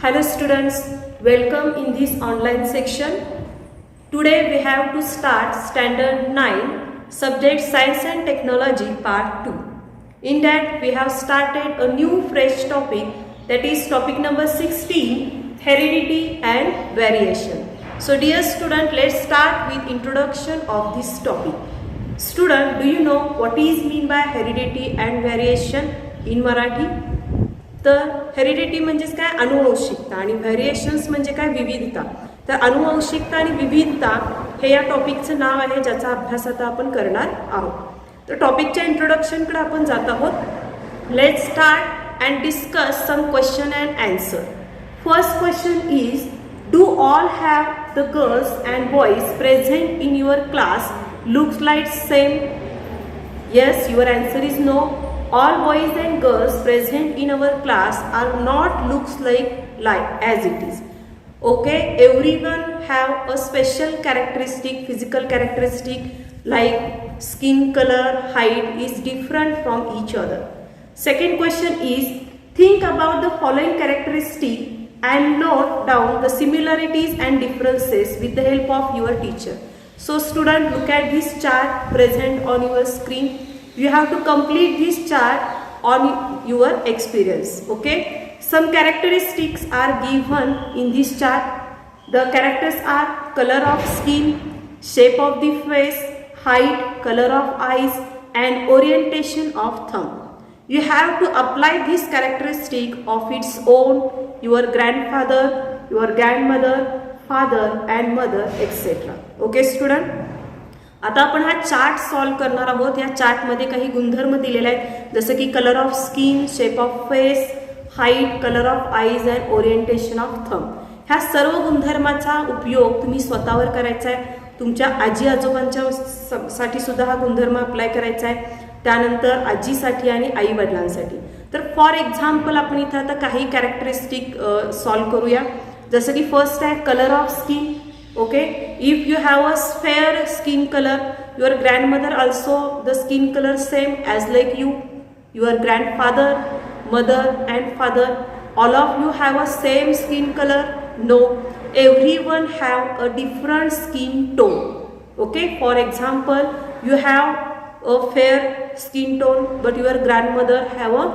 Hello students, welcome in this online section. Today we have to start standard 9 subject science and technology part 2. In that we have started a new fresh topic, that is topic number 16, heredity and variation. So dear student, let's start with introduction of this topic. Student, do you know what is mean by heredity and variation in Marathi? तर heredity म्हणजेच काय, अनुवंशिकता, आणि variations म्हणजे काय, विविधता. तर अनुवंशिकता आणि विविधता हे या टॉपिकचं नाव आहे, ज्याचा अभ्यास आता आपण करणार आहोत. तर टॉपिकच्या इंट्रोडक्शनकडे आपण जात आहोत. Let's start and discuss some question and answer. First question is, do all have the girls and boys present in your class looks like same? Yes, your answer is no. All boys and girls present in our class are not looks like as it is. Okay, everyone have a special characteristic, physical characteristic, like skin color, height is different from each other. Second question is, think about the following characteristic and note down the similarities and differences with the help of your teacher. So student, look at this chart present on your screen. You have to complete this chart on your experience. Okay, some characteristics are given in this chart. The characters are color of skin, shape of the face, height, color of eyes, and orientation of thumb. You have to apply this characteristic of its own, your grandfather, your grandmother, father and mother, etc. Okay student, आता आपण हा chart solve करणार आहोत. या चार्टमध्ये काही गुणधर्म दिलेले आहेत, जसं की colour of skin, shape of face, height, colour of eyes and orientation of thumb. ह्या सर्व गुणधर्माचा उपयोग तुम्ही स्वतःवर करायचा आहे. तुमच्या आजी आजोबांच्या साठी सुद्धा हा गुणधर्म अप्लाय करायचा आहे, त्यानंतर आजीसाठी आणि आई वडिलांसाठी. तर फॉर एक्झाम्पल आपण इथं आता काही कॅरेक्टरिस्टिक सॉल्व करूया. जसं की फर्स्ट आहे colour of skin. Okay, if you have a fair skin color, your grandmother also the skin color same as like you, your grandfather, mother and father, all of you have a same skin color? No, everyone have a different skin tone. Okay, for example, you have a fair skin tone but your grandmother have a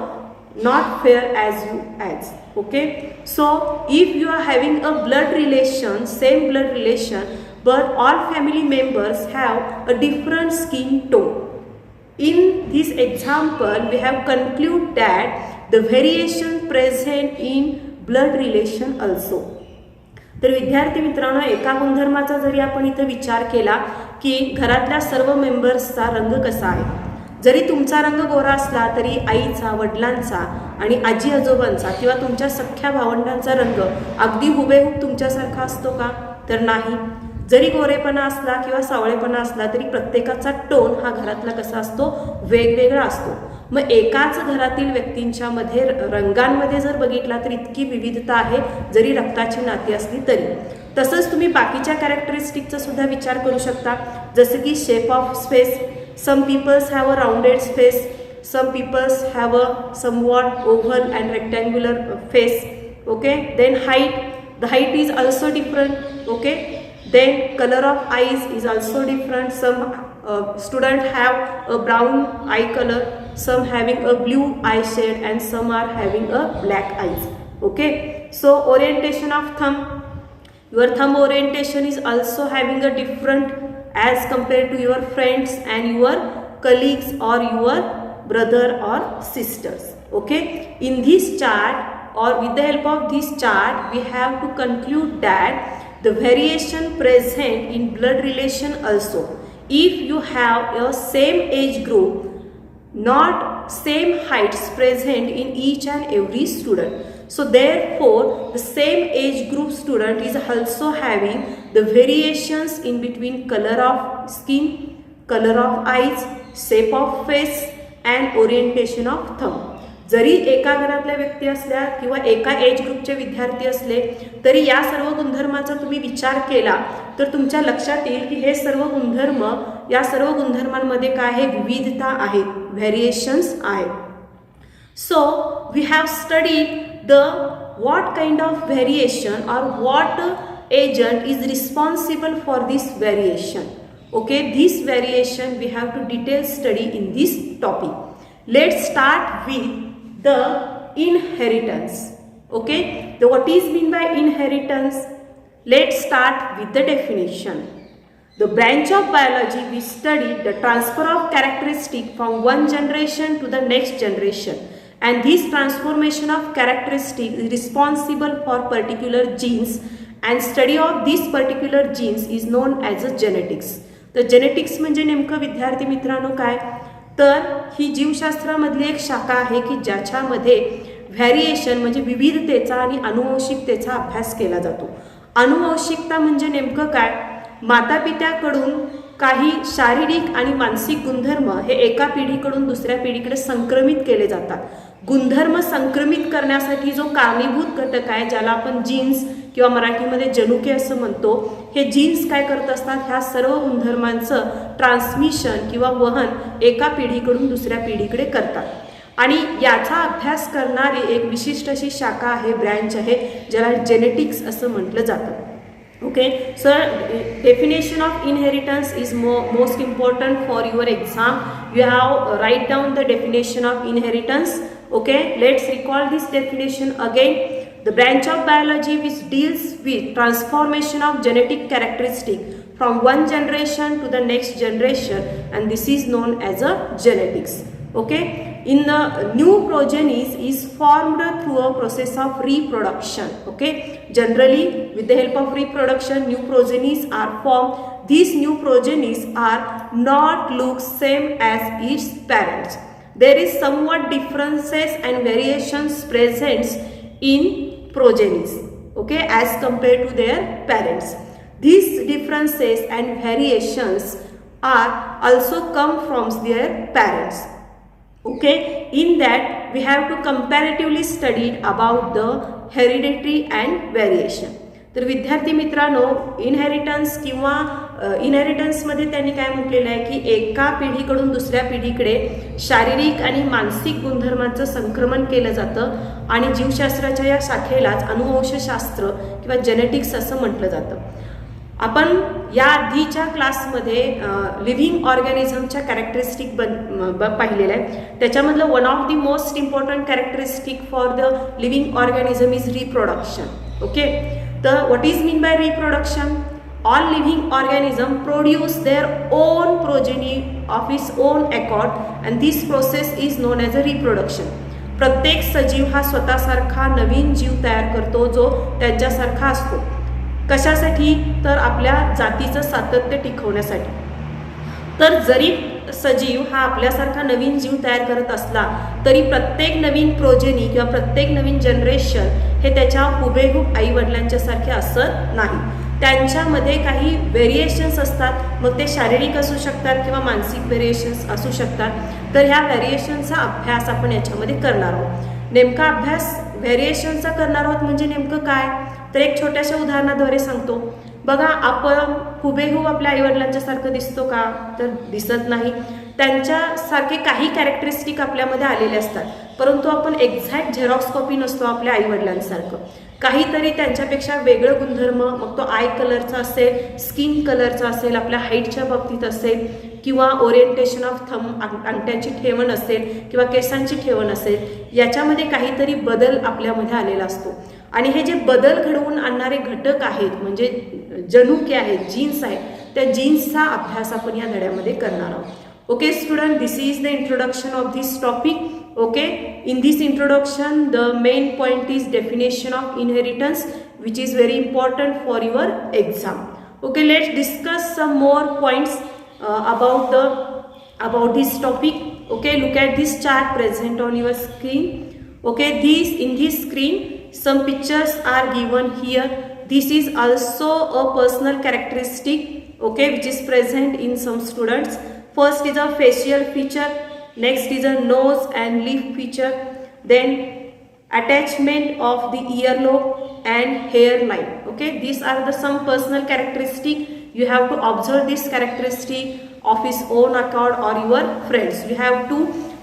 not fair as you as. Okay, so if you are having a blood relation, same blood relation, but all family members have a different skin tone, in this example we have concluded that the variation present in blood relation also. तर विद्यार्थी मित्रांनो, एका गुणधर्माचा जरी आपण इथे विचार केला की घरातल्या सर्व मेंबर्सचा रंग कसा आहे, जरी तुमचा रंग गोरा असला तरी आईचा, वडिलांचा आणि आजी आजोबांचा किंवा तुमच्या सख्ख्या भावंडांचा रंग अगदी हुबेहूब तुमच्यासारखा असतो का? तर नाही. जरी गोरेपणा असला किंवा सावळेपणा असला तरी प्रत्येकाचा टोन हा घरातला कसा असतो, वेगवेगळा असतो. मग एकाच घरातील व्यक्तींच्या मध्ये रंगांमध्ये जर बघितला तर इतकी विविधता आहे, जरी रक्ताची नाती असली तरी. तसंच तुम्ही बाकीच्या कॅरेक्टरिस्टिकचा सुद्धा विचार करू शकता, जसं की shape of face. Some peoples have a rounded face, some peoples have a somewhat oval and rectangular face. Okay, then height, the height is also different. Okay, then color of eyes is also different. Some students have a brown eye color, some having a blue eye shade and some are having a black eyes. Okay, so orientation of thumb, your thumb orientation is also having a different as compared to your friends and your colleagues or your brother or sisters. Okay, in this chart or with the help of this chart we have to conclude that the variation present in blood relation also. If you have a same age group, not same heights present in each and every student, so therefore the same age group student is also having the variations in between color of skin, color of eyes, shape of face and orientation of thumb. जरी एका घरातल्या व्यक्ती असल्या किंवा एका age ग्रुपचे विद्यार्थी असले तरी या सर्व गुणधर्माचा तुम्ही विचार केला तर तुमच्या लक्षात येईल की हे सर्व गुणधर्म, या सर्व गुणधर्मांमध्ये काय आहे, विविधता आहे, व्हेरिएशन्स आहेत. So we have studied the what kind of variation or what agent is responsible for this variation. Okay, this variation we have to detail study in this topic. Let's start with the inheritance. Okay, so what is mean by inheritance? Let's start with the definition. The branch of biology we study the transfer of characteristic from one generation to the next generation, and this transformation of characteristic is responsible for particular genes, and study of these particular genes is known as a genetics. तर genetics म्हणजे नेमकं विद्यार्थी मित्रांनो काय, तर ही जीवशास्त्रामधली एक शाखा आहे की ज्याच्यामध्ये व्हॅरिएशन म्हणजे विविधतेचा आणि अनुवंशिकतेचा अभ्यास केला जातो. अनुवंशिकता म्हणजे नेमकं काय, मातापित्याकडून काही शारीरिक आणि मानसिक गुणधर्म हे एका पिढीकडून दुसऱ्या पिढीकडे संक्रमित केले जातात. गुणधर्म संक्रमित करण्यासाठी जो कारणीभूत घटक आहे ज्याला आपण जीन्स किंवा मराठीमध्ये जनुके असं म्हणतो, हे जीन्स काय करत असतात, ह्या सर्व गुणधर्मांचं ट्रान्समिशन किंवा वहन एका पिढीकडून दुसऱ्या पिढीकडे करतात. आणि याचा अभ्यास करणारी एक विशिष्ट अशी शाखा आहे, ब्रँच आहे, ज्याला जेनेटिक्स असं म्हटलं जातं. Okay, so definition of inheritance is most important for your exam. You have write down the definition of inheritance. Okay, let's recall this definition again. The branch of biology which deals with transformation of genetic characteristic from one generation to the next generation, and this is known as a genetics. Okay, in the new progenies is formed through a process of reproduction. Okay, generally with the help of reproduction new progenies are formed. These new progenies are not look same as its parents. There is somewhat differences and variations present in progenies, okay, as compared to their parents. These differences and variations are also come from their parents. Okay, in that we have to comparatively studied about the hereditary and variation. तर विद्यार्थी मित्रांनो, inheritance किंवा इनहेरिटन्समध्ये त्यांनी काय म्हटलेलं आहे की एका पिढीकडून दुसऱ्या पिढीकडे शारीरिक आणि मानसिक गुणधर्मांचं संक्रमण केलं जातं, आणि जीवशास्त्राच्या या शाखेलाच अनुवंशशास्त्र किंवा जेनेटिक्स असं म्हटलं जातं. आपण या आधीच्या क्लासमध्ये लिव्हिंग ऑर्गॅनिझमच्या कॅरेक्टरिस्टिक पाहिलेलं आहे. त्याच्यामधलं one of the most important characteristic for the living organism is reproduction. Okay, तर what is mean by reproduction? All living organism produce their own progeny of its own accord, and this process is known as a reproduction. प्रत्येक सजीव हा स्वतःसारखा नवीन जीव तयार करतो जो त्यांच्यासारखा असतो. कशासाठी? तर आपल्या जातीचं सातत्य टिकवण्यासाठी. तर जरी सजीव हा आपल्यासारखा नवीन जीव तयार करत असला तरी प्रत्येक नवीन प्रोजेनी किंवा प्रत्येक नवीन जनरेशन हे त्याच्या हुबेहूब आईवडिलांच्या सारखे असत नाही. त्यांच्यामध्ये काही व्हेरिएशन्स असतात, मग ते शारीरिक असू शकतात किंवा मानसिक व्हेरिएशन्स असू शकतात. तर ह्या व्हेरिएशनचा अभ्यास आपण याच्यामध्ये करणार आहोत. नेमका अभ्यास व्हेरिएशनचा करणार आहोत म्हणजे नेमकं काय, तर एक छोट्याशा उदाहरणाद्वारे सांगतो. बघा, आपण हुबेहूब आपल्या आईवडिलांच्या सारखं दिसतो का, तर दिसत नाही. त्यांच्यासारखे काही कॅरेक्टरिस्टिक आपल्यामध्ये आलेले असतात, परंतु आपण एक्झॅक्ट झेरॉक्स कॉपी नसतो आपल्या आईवडिलांसारखं. काहीतरी त्यांच्यापेक्षा वेगळं गुणधर्म, मग तो आय कलरचा असेल, स्किन कलरचा असेल, आपल्या हाईटच्या बाबतीत असेल, किंवा ओरिएंटेशन ऑफ थंब, अंगठ्यांची ठेवण असेल किंवा केसांची ठेवण असेल, याच्यामध्ये काहीतरी बदल आपल्यामध्ये आलेला असतो. आणि हे जे बदल घडवून आणणारे घटक आहेत म्हणजे जनुके आहेत, जीन्स आहेत, त्या जीन्सचा अभ्यास आपण या धड्यामध्ये करणार आहोत. Okay student, this is the introduction of this topic. Okay, in this introduction the main point is definition of inheritance which is very important for your exam. Okay, let's discuss some more points about this topic. Okay, look at this chart present on your screen. Okay, in this screen some pictures are given here. This is also a personal characteristic, okay, which is present in some students. First is a facial feature, next is a nose and lip feature, then attachment of the earlobe and hairline. Okay, these are the some personal characteristic. You have to observe this characteristic of his own accord or your friends. You have to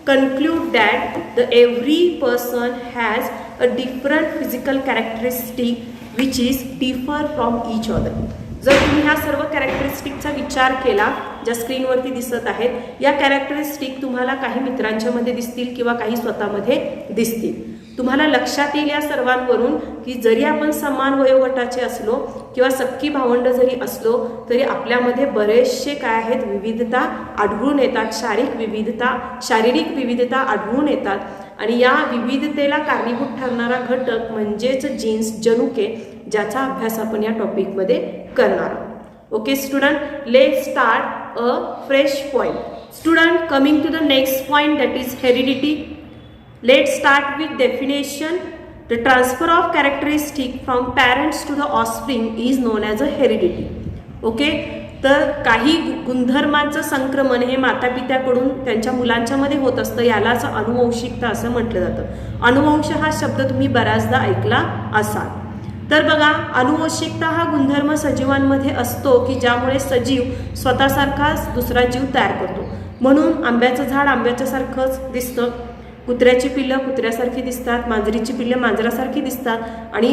conclude that every person has a different physical characteristic which is differ from each other. जर तुम्ही ह्या सर्व कॅरेक्टरिस्टिकचा विचार केला ज्या स्क्रीनवरती दिसत आहेत, या कॅरेक्टरिस्टिक तुम्हाला काही मित्रांच्या मध्ये दिसतील किंवा काही स्वतःमध्ये दिसतील. तुम्हाला लक्षात येईल या सर्वांवरून की जरी आपण समान वयोगटाचे असलो किंवा सख्खी भावंड जरी असलो तरी आपल्यामध्ये बरेचसे काय आहेत, विविधता आढळून येतात. शारीरिक विविधता आढळून येतात आणि या विविधतेला कारणीभूत ठरणारा घटक म्हणजेच जीन्स, जनुके, ज्याचा अभ्यास आपण या टॉपिकमध्ये करणार आहोत. Okay student, let's start a fresh point. Student, coming to the next point, that is heredity. Let's start with definition. The transfer of characteristic from parents to the offspring is known as a heredity. Okay, तर काही गुणधर्मांचं संक्रमण हे मातापित्याकडून त्यांच्या मुलांच्या मध्ये होत असतं, यालाच अनुवंशिकता असं म्हटलं जातं. अनुवंश हा शब्द तुम्ही बऱ्याचदा ऐकला असाल. तर बघा, अनुवंशिकता हा गुणधर्म सजीवांमध्ये असतो की ज्यामुळे सजीव स्वतःसारखाच दुसरा जीव तयार करतो. म्हणून आंब्याचं झाड आंब्याच्यासारखंच दिसतं, कुत्र्याची पिल्लं कुत्र्यासारखी दिसतात, मांजरीची पिल्लं मांजरासारखी दिसतात आणि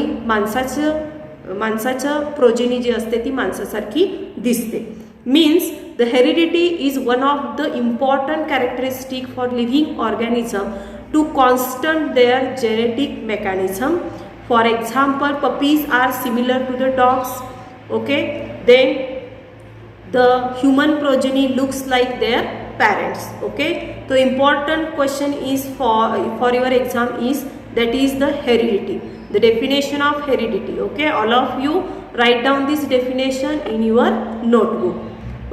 माणसाचं प्रोजेनी जी असते ती माणसासारखी दिसते. Means the heredity is one of the important characteristic for living organism to constant their genetic mechanism. For example, puppies are similar to the dogs. Okay, then the human progeny looks like their parents. Okay, so important question is for your exam is that is the heredity, the definition of heredity. Okay, all of you write down this definition in your notebook.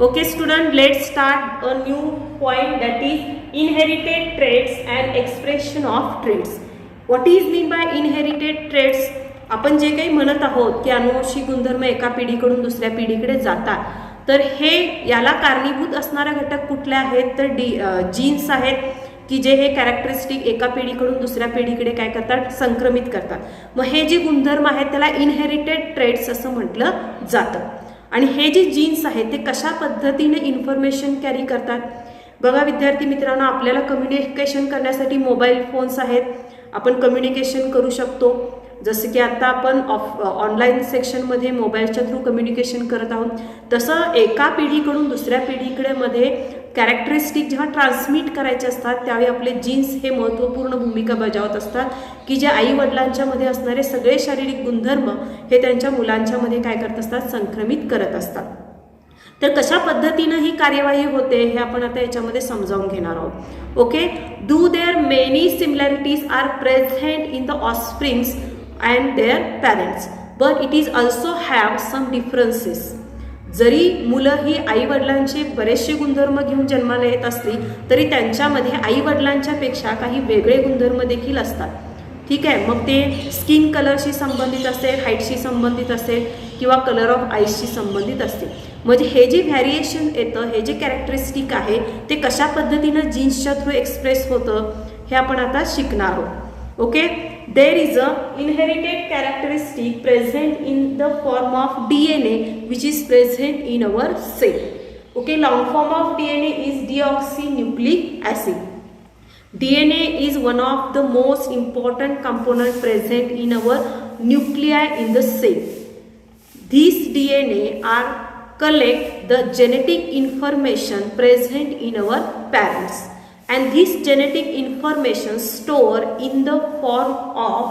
Okay student, let's start a new point, that is inherited traits and expression of traits. What is mean by inherited traits? आपण जे काही म्हणत आहोत की अनुवंशिक गुणधर्म एका पिढीकडून दुसऱ्या पिढीकडे जातात, तर हे याला कारणीभूत असणारे घटक कुठले आहेत, तर जीन्स आहेत की जे हे कॅरेक्टरिस्टिक एका पिढीकडून दुसऱ्या पिढीकडे काय करतात, संक्रमित करतात. मग हे जे गुणधर्म आहेत त्याला इनहेरिटेड ट्रेट्स असं म्हटलं जातं. आणि हे जे जीन्स आहेत ते कशा पद्धतीने इन्फॉर्मेशन कॅरी करतात. बघा विद्यार्थी मित्रांनो, आपल्याला कम्युनिकेशन करण्यासाठी मोबाईल फोन्स आहेत, आपण कम्युनिकेशन करू शकतो. जसं की आता आपण ऑनलाईन सेक्शनमध्ये मोबाईलच्या थ्रू कम्युनिकेशन करत आहोत, तसं एका पिढीकडून दुसऱ्या पिढीकडे मध्ये कॅरेक्टरिस्टिक जेव्हा ट्रान्समिट करायचे असतात त्यावेळी आपले जीन्स हे महत्त्वपूर्ण भूमिका बजावत असतात की जे आई वडिलांच्या मध्ये असणारे सगळे शारीरिक गुणधर्म हे त्यांच्या मुलांच्या मध्ये काय करत असतात, संक्रमित करत असतात. तर कशा पद्धतीनं ही कार्यवाही होते हे आपण आता याच्यामध्ये समजावून घेणार आहोत. Okay, do there many similarities are present in the offsprings and their parents but it is also have some differences. जरी मुलं ही आई वडिलांचे बरेचसे गुणधर्म घेऊन जन्माला येत असली तरी त्यांच्यामध्ये आई वडिलांच्या पेक्षा काही वेगळे गुणधर्म देखील असतात. ठीक आहे, मग ते स्किन कलरशी संबंधित असेल, हाईटशी संबंधित असेल किंवा कलर ऑफ आईजशी संबंधित असतील. म्हणजे हे जे व्हॅरिएशन येतं, हे जे कॅरेक्टरिस्टिक आहे ते कशा पद्धतीनं जीन्सच्या थ्रू एक्सप्रेस होतं हे आपण आता शिकणार आहोत. Okay, there is a inherited characteristic present in the form of DNA which is present in our cell. Okay, long form of DNA is deoxynucleic acid. DNA is one of the most important component present in our nuclei in the cell. These DNA are collect the genetic information present in our parents, and this genetic information store in the form of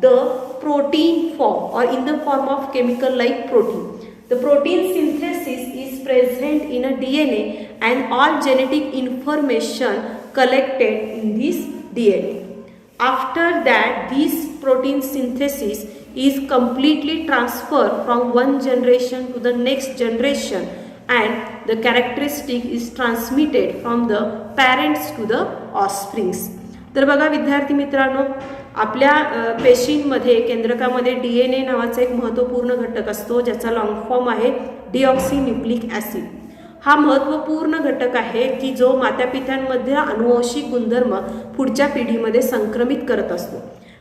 the protein form or in the form of chemical like protein. The protein synthesis is present in a DNA and all genetic information collected in this DNA. After that, this protein synthesis is completely transferred from one generation to the next generation and the characteristic is transmitted from the parents to the offsprings. तर बघा विद्यार्थी मित्रांनो, आपल्या पेशींमध्ये केंद्रकामध्ये DNA नावाचा एक महत्त्वपूर्ण घटक असतो ज्याचा लॉंग फॉर्म आहे डिऑक्सिन्यूक्लिक ॲसिड. हा महत्त्वपूर्ण घटक आहे की जो मातापित्यांमध्ये अनुवंशिक गुणधर्म पुढच्या पिढीमध्ये संक्रमित करत असतो.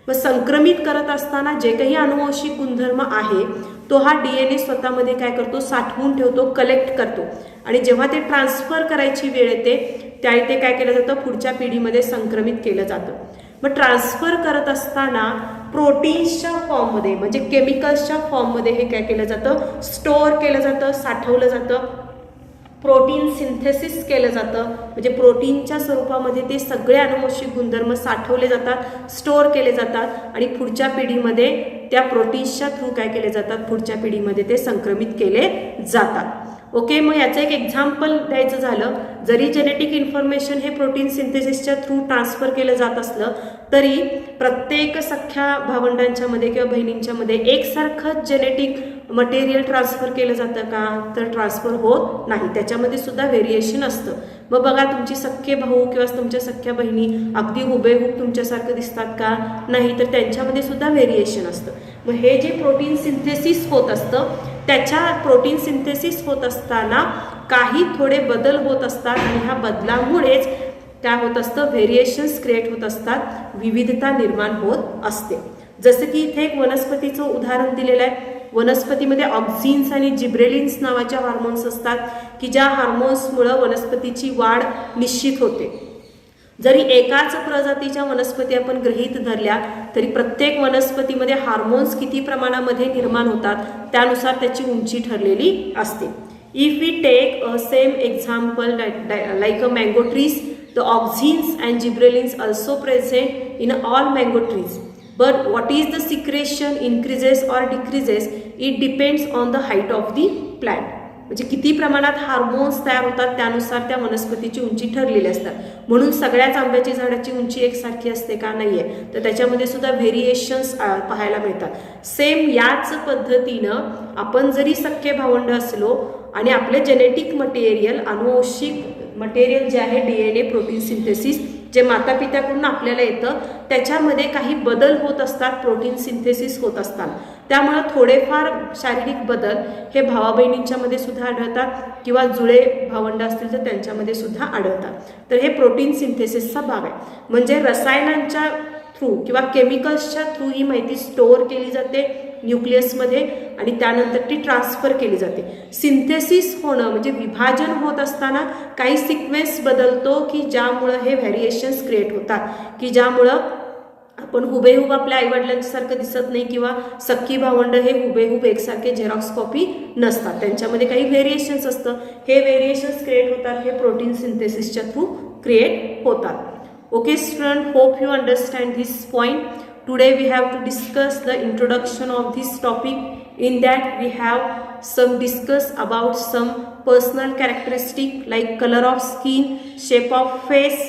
व संक्रमित करत असताना जे काही अनुवंशिक गुणधर्म आहे तो हा DNA स्वतःमध्ये काय करतो, साठवून ठेवतो, कलेक्ट करतो आणि जेव्हा ते ट्रान्सफर करायची वेळ येते त्यावेळी ते काय केलं जातं, पुढच्या पिढीमध्ये संक्रमित केलं जातं. मग ट्रान्सफर करत असताना प्रोटीन्सच्या फॉर्ममध्ये म्हणजे केमिकल्सच्या फॉर्ममध्ये हे काय केलं जातं, स्टोअर केलं जातं, साठवलं जातं. प्रोटीन सिंथेसिस केलं जातं म्हणजे प्रोटीनच्या स्वरूपामध्ये ते सगळे अनुवंशिक गुणधर्म साठवले जातात, स्टोअर केले जातात आणि पुढच्या पिढीमध्ये त्या प्रोटीन्सच्या थ्रू काय केले जातात, पुढच्या पिढीमध्ये ते संक्रमित केले जातात. ओके, मग याचं एक एक्झाम्पल द्यायचं झालं, जरी जेनेटिक इन्फॉर्मेशन हे प्रोटीन सिंथेसिसच्या थ्रू ट्रान्सफर केलं जात असलं तरी प्रत्येक सख्या भावंडांच्या मध्ये किंवा बहिणींच्या मध्ये एकसारखंच जेनेटिक मटेरियल ट्रान्सफर केलं जातं का, तर ट्रान्सफर होत नाही, त्याच्यामध्ये सुद्धा व्हेरिएशन असतं. मग बघा, तुमची सख्खे भाऊ किंवा तुमच्या सख्या बहिणी अगदी हुबेहूब तुमच्यासारखं दिसतात का, नाही, तर त्यांच्यामध्ये सुद्धा व्हेरिएशन असतं. मग हे जे प्रोटीन सिंथेसिस होत असतं त्याच्या प्रोटीन सिंथेसिस होत असताना काही थोडे बदल होत असतात आणि ह्या बदलामुळेच काय होत असतं, व्हेरिएशन्स क्रिएट होत असतात, विविधता निर्माण होत असते. जसं की इथे एक वनस्पतीचं उदाहरण दिलेलं आहे. वनस्पतीमध्ये ऑक्झिन्स आणि जिब्रेलिन्स नावाच्या हार्मोन्स असतात की ज्या हार्मोन्समुळे वनस्पतीची वाढ निश्चित होते. जरी एकाच प्रजातीच्या वनस्पती आपण गृहीत धरल्या तरी प्रत्येक वनस्पतीमध्ये हार्मोन्स किती प्रमाणामध्ये निर्माण होतात त्यानुसार त्याची उंची ठरलेली असते. If we take a same example like a mango trees, the auxins and gibberellins also present in all mango trees. But what is the secretion increases or decreases? It depends on the height of the plant. म्हणजे किती प्रमाणात hormones तयार होतात त्यानुसार त्या वनस्पतीची उंची ठरलेली असतात. म्हणून सगळ्याच आंब्याची झाडाची उंची एकसारखी असते का, नाहीये, तर त्याच्यामध्ये सुद्धा व्हेरिएशन्स पाहायला मिळतात. सेम याच पद्धतीनं आपण जरी सख्खे भावंड असलो आणि आपले जेनेटिक मटेरियल, अनुवंशिक मटेरियल जे आहे DNA प्रोटीन सिंथेसिस जे माता पित्याकडून आपल्याला येतं त्याच्यामध्ये काही बदल होत असतात, प्रोटीन सिंथेसिस होत असतात. त्यामुळं थोडेफार शारीरिक बदल हे भावा बहिणींच्या मध्ये सुद्धा आढळतात किंवा जुळे भावंड असतील तर त्यांच्यामध्ये सुद्धा आढळतात. तर हे प्रोटीन सिंथेसिसचा भाग आहे. म्हणजे रसायनांच्या थ्रू किंवा केमिकल्सच्या थ्रू ही माहिती स्टोअर केली जाते न्यूक्लियसमध्ये आणि त्यानंतर ती ट्रान्सफर केली जाते. सिंथेसिस होणं म्हणजे विभाजन होत असताना काही सिक्वेन्स बदलतो की ज्यामुळं हे व्हेरिएशन्स क्रिएट होतात की ज्यामुळं आपण हुबेहूब आपल्या आईवडिलांसारखं दिसत नाही किंवा सख्खी भावंड हे हुबेहूब एकसारखे झेरॉक्स कॉपी नसतात, त्यांच्यामध्ये काही व्हेरिएशन्स असतं. हे व्हेरिएशन्स क्रिएट होतात, हे प्रोटीन सिंथेसिसच्या थ्रू क्रिएट होतात. Okay student, hope you understand this point. Today we have to discuss the introduction of this topic. In that we have some discuss about some personal characteristic like color of skin, shape of face,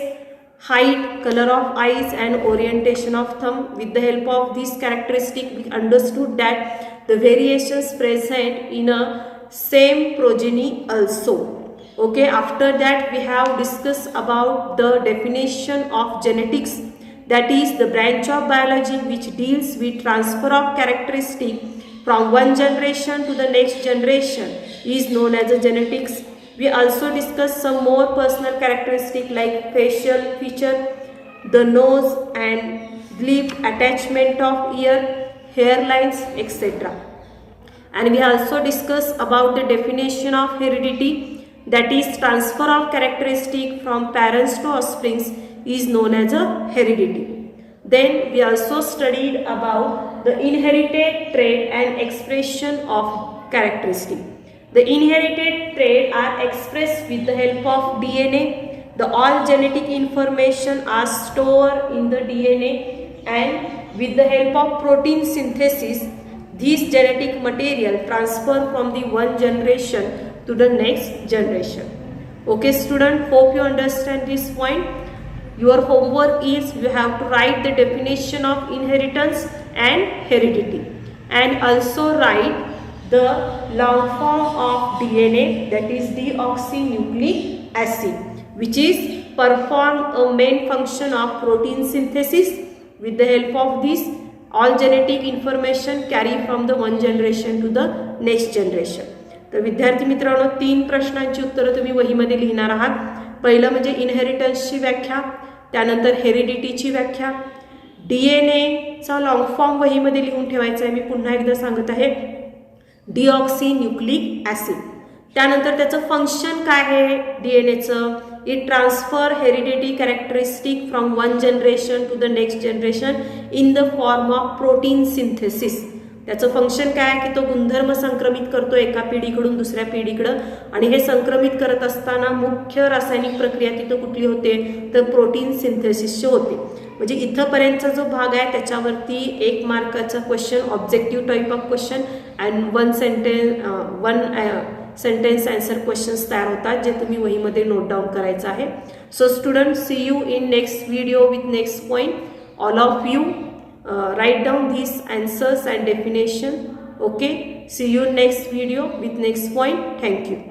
height, color of eyes and orientation of thumb. With the help of this characteristic we understood that the variations present in a same progeny also. Okay, after that we have discussed about the definition of genetics, that is the branch of biology which deals with transfer of characteristic from one generation to the next generation is known as a genetics. We also discussed some more personal characteristic like facial feature, the nose and lip, attachment of ear, hairlines, etc. And we also discussed about the definition of heredity, that is transfer of characteristic from parents to offspring is known as a heredity. Then we also studied about the inherited trait and expression of characteristic. The inherited trait are expressed with the help of DNA. The all genetic information are stored in the DNA and with the help of protein synthesis this genetic material transfer from the one generation to the next generation. Okay student, hope you understand this point. Your homework is you have to write the definition of inheritance and heredity and also write the long form of DNA, that is deoxynucleic acid, which is perform a main function of protein synthesis. With the help of this all genetic information carry from the one generation to the next generation. तर विद्यार्थी मित्रांनो 3 प्रश्नांची उत्तरं तुम्ही वहीमध्ये लिहिणार आहात. पहिलं म्हणजे इनहेरिटन्सची व्याख्या, त्यानंतर हेरिडिटीची व्याख्या, डीएनएचा लॉंग फॉर्म वहीमध्ये लिहून ठेवायचा आहे. मी पुन्हा एकदा सांगत आहे, डिऑक्सी न्यूक्लिक ॲसिड. त्यानंतर त्याचं फंक्शन काय आहे डीएनएचं. It transfer heredity characteristic from one generation to the next generation in the form of protein synthesis. त्याचं फंक्शन काय आहे की तो गुणधर्म संक्रमित करतो एका पिढीकडून दुसऱ्या पिढीकडं, आणि हे संक्रमित करत असताना मुख्य रासायनिक प्रक्रिया तिथं कुठली होते तर प्रोटीन सिंथेसिसची होते. म्हणजे इथंपर्यंतचा जो भाग आहे त्याच्यावरती 1 मार्काचा question, objective type of question and one sentence answer questions तयार होतात जे तुम्ही वहीमध्ये नोट डाऊन करायचं आहे. So student, see you in next video with next point. All of you write down these answers and definition. Okay, see you next video with next point. Thank you.